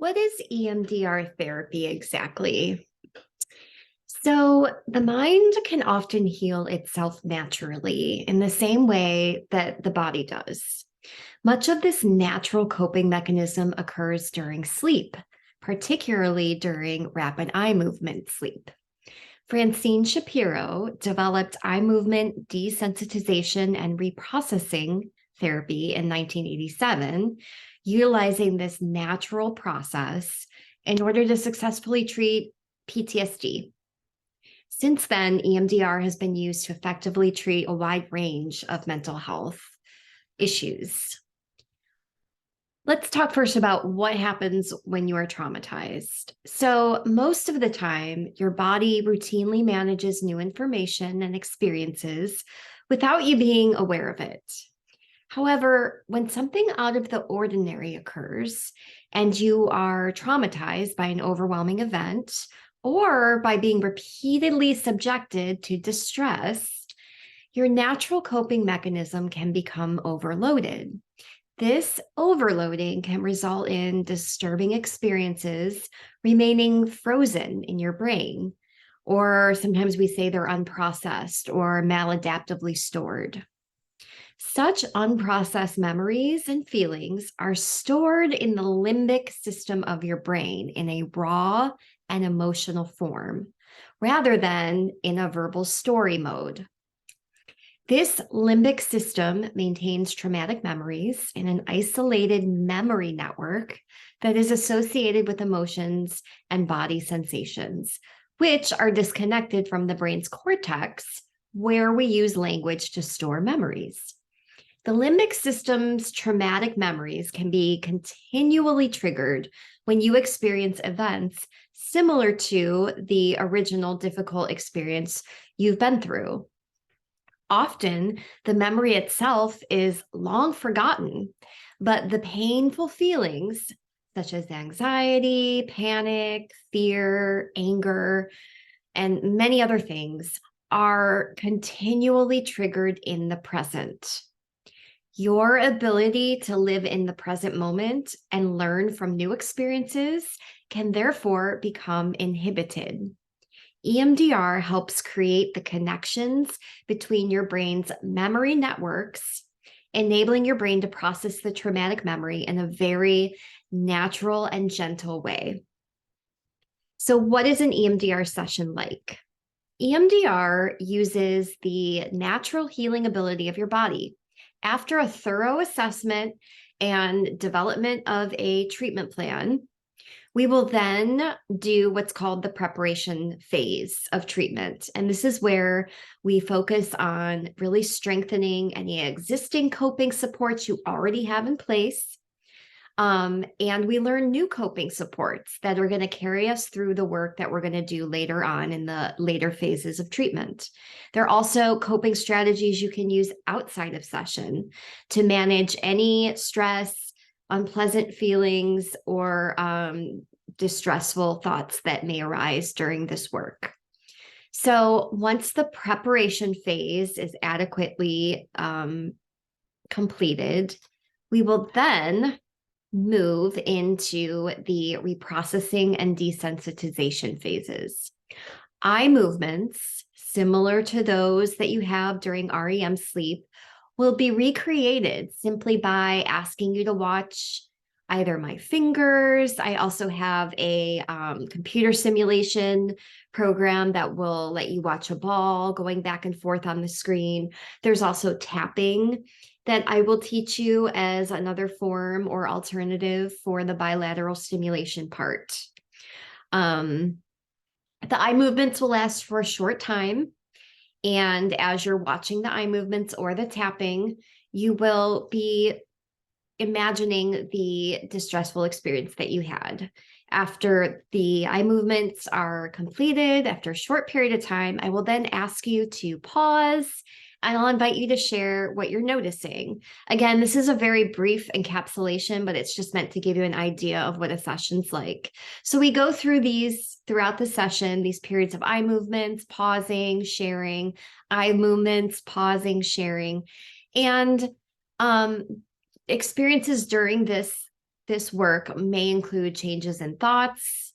What is EMDR therapy exactly? So, the mind can often heal itself naturally in the same way that the body does. Much of this natural coping mechanism occurs during sleep, particularly during rapid eye movement sleep. Francine Shapiro developed eye movement desensitization and reprocessing therapy in 1987, utilizing this natural process in order to successfully treat PTSD. Since then, EMDR has been used to effectively treat a wide range of mental health issues. Let's talk first about what happens when you are traumatized. So, most of the time, your body routinely manages new information and experiences without you being aware of it. However, when something out of the ordinary occurs and you are traumatized by an overwhelming event or by being repeatedly subjected to distress, your natural coping mechanism can become overloaded. This overloading can result in disturbing experiences remaining frozen in your brain, or sometimes we say they're unprocessed or maladaptively stored. Such unprocessed memories and feelings are stored in the limbic system of your brain in a raw and emotional form, rather than in a verbal story mode. This limbic system maintains traumatic memories in an isolated memory network that is associated with emotions and body sensations, which are disconnected from the brain's cortex, where we use language to store memories. The limbic system's traumatic memories can be continually triggered when you experience events similar to the original difficult experience you've been through. Often, the memory itself is long forgotten, but the painful feelings, such as anxiety, panic, fear, anger, and many other things, are continually triggered in the present. Your ability to live in the present moment and learn from new experiences can therefore become inhibited. EMDR helps create the connections between your brain's memory networks, enabling your brain to process the traumatic memory in a very natural and gentle way. So, what is an EMDR session like? EMDR uses the natural healing ability of your body. After a thorough assessment and development of a treatment plan, we will then do what's called the preparation phase of treatment. And this is where we focus on really strengthening any existing coping supports you already have in place. And we learn new coping supports that are going to carry us through the work that we're going to do later on in the later phases of treatment. There are also coping strategies you can use outside of session to manage any stress, unpleasant feelings, or distressful thoughts that may arise during this work. So once the preparation phase is adequately completed, we will then move into the reprocessing and desensitization phases. Eye movements, similar to those that you have during REM sleep, will be recreated simply by asking you to watch either my fingers. I also have a computer simulation program that will let you watch a ball going back and forth on the screen. There's also tapping that I will teach you as another form or alternative for the bilateral stimulation part. The eye movements will last for a short time. And as you're watching the eye movements or the tapping, you will be imagining the distressful experience that you had. After the eye movements are completed, after a short period of time, I will then ask you to pause and I'll invite you to share what you're noticing. Again, this is a very brief encapsulation, but it's just meant to give you an idea of what a session's like. So we go through these throughout the session, these periods of eye movements, pausing, sharing, eye movements, pausing, sharing, and experiences during this this work may include changes in thoughts,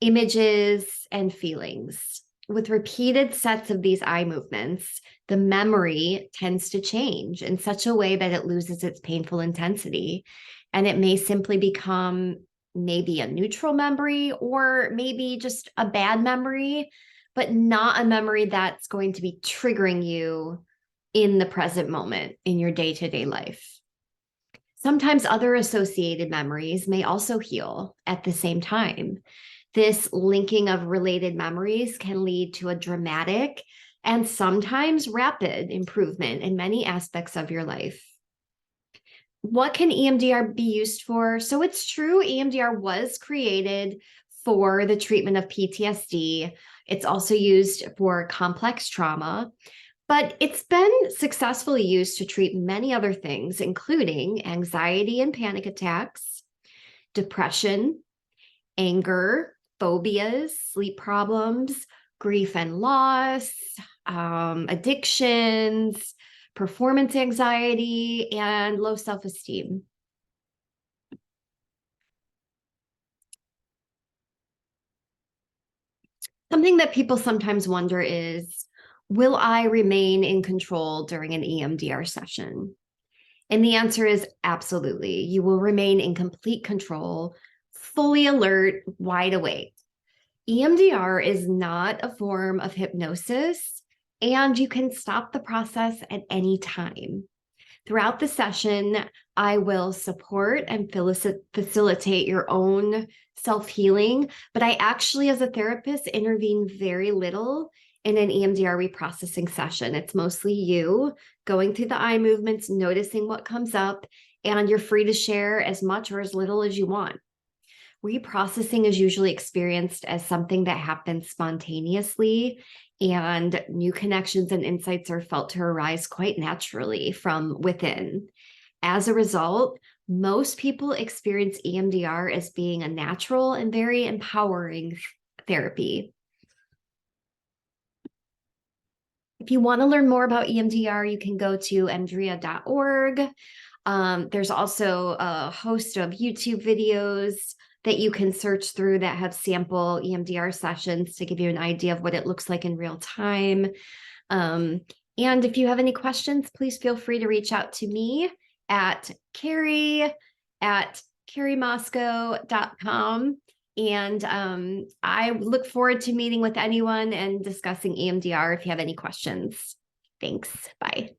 images, and feelings. With repeated sets of these eye movements, the memory tends to change in such a way that it loses its painful intensity. And it may simply become maybe a neutral memory or maybe just a bad memory, but not a memory that's going to be triggering you in the present moment in your day-to-day life. Sometimes other associated memories may also heal at the same time. This linking of related memories can lead to a dramatic and sometimes rapid improvement in many aspects of your life. What can EMDR be used for? So it's true, EMDR was created for the treatment of PTSD. It's also used for complex trauma, but it's been successfully used to treat many other things, including anxiety and panic attacks, depression, anger, phobias, sleep problems, grief and loss, addictions, performance anxiety, and low self-esteem. Something that people sometimes wonder is, will I remain in control during an EMDR session? And the answer is absolutely. You will remain in complete control, fully alert, wide awake. EMDR is not a form of hypnosis, and you can stop the process at any time. Throughout the session, I will support and facilitate your own self-healing, but I actually, as a therapist, intervene very little in an EMDR reprocessing session. It's mostly you going through the eye movements, noticing what comes up, and you're free to share as much or as little as you want. Reprocessing is usually experienced as something that happens spontaneously, and new connections and insights are felt to arise quite naturally from within. As a result, most people experience EMDR as being a natural and very empowering therapy. If you want to learn more about EMDR, you can go to emdria.org. There's also a host of YouTube videos that you can search through that have sample EMDR sessions to give you an idea of what it looks like in real time. And if you have any questions, please feel free to reach out to me at carrie@carriemoscow.com. And I look forward to meeting with anyone and discussing EMDR if you have any questions. Thanks. Bye.